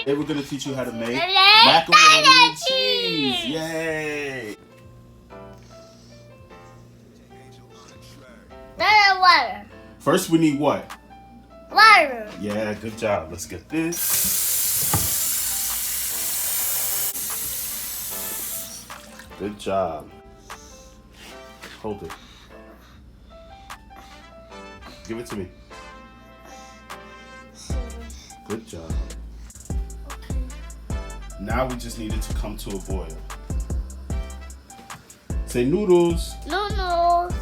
Today we're going to teach you how to make macaroni and cheese. Yay! Water. First we need what? Water. Yeah, good job. Let's get this. Good job. Hold it. Give it to me. Good job. Now we just need it to come to a boil. Say noodles. Noodles.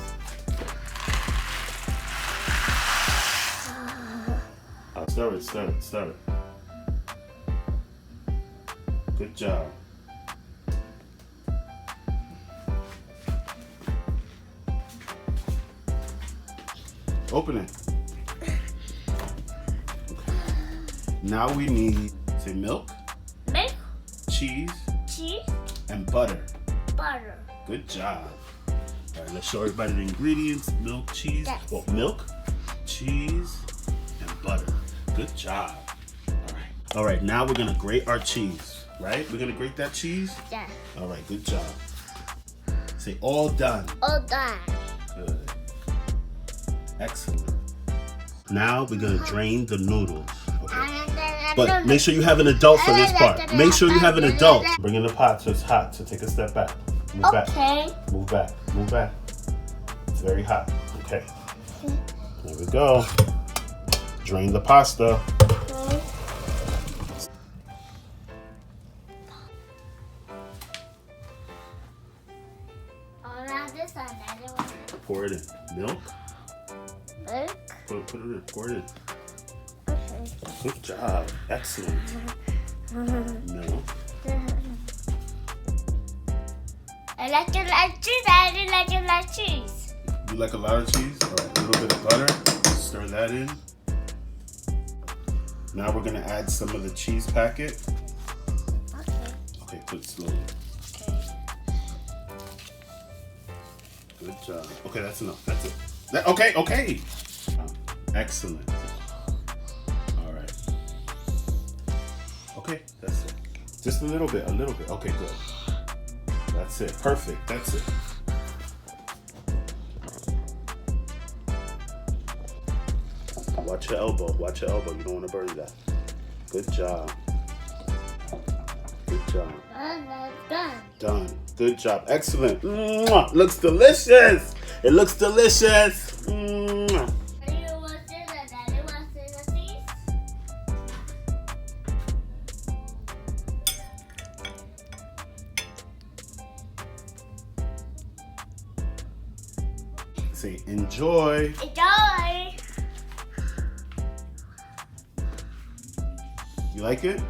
Stir it, stir it, stir it. Good job. Open it. Now we need, say milk, Milk. cheese, Cheese. and butter. Butter. Good job. All right, let's show everybody the ingredients. Milk, cheese, Yes. well, milk, cheese, and butter. Good job. All right, now we're gonna grate our cheese, right? We're gonna grate that cheese? Yeah. All right, good job. Say all done. All done. Good. Excellent. Now we're gonna drain the noodles. Okay. But make sure you have an adult for this part. Make sure you have an adult. Bring in the pot so it's hot, so take a step back. Move back. Move back. Move back. It's very hot. Okay. There we go. Drain the pasta. Pour it in. Milk. Milk. Put it in. Pour it in. Okay. Good job. Excellent. Milk. I like it like cheese. I really like it like cheese. You like a lot of cheese? All right. A little bit of butter. Stir that in. Now we're gonna add some of the cheese packet. Okay. Okay, put it slowly. Okay. Good job. Okay, that's enough. That's it. Okay. Excellent. All right. Okay, that's it. Just a little bit. Okay, good. That's it. Perfect. That's it. Watch your elbow. Watch your elbow. You don't want to bury that. Good job. Good job. Done. Done. Good job. Excellent. Mwah. Looks delicious. It looks delicious. Mwah. You want to see the daddy? Want to see the cheese? Say enjoy. Enjoy. You like it?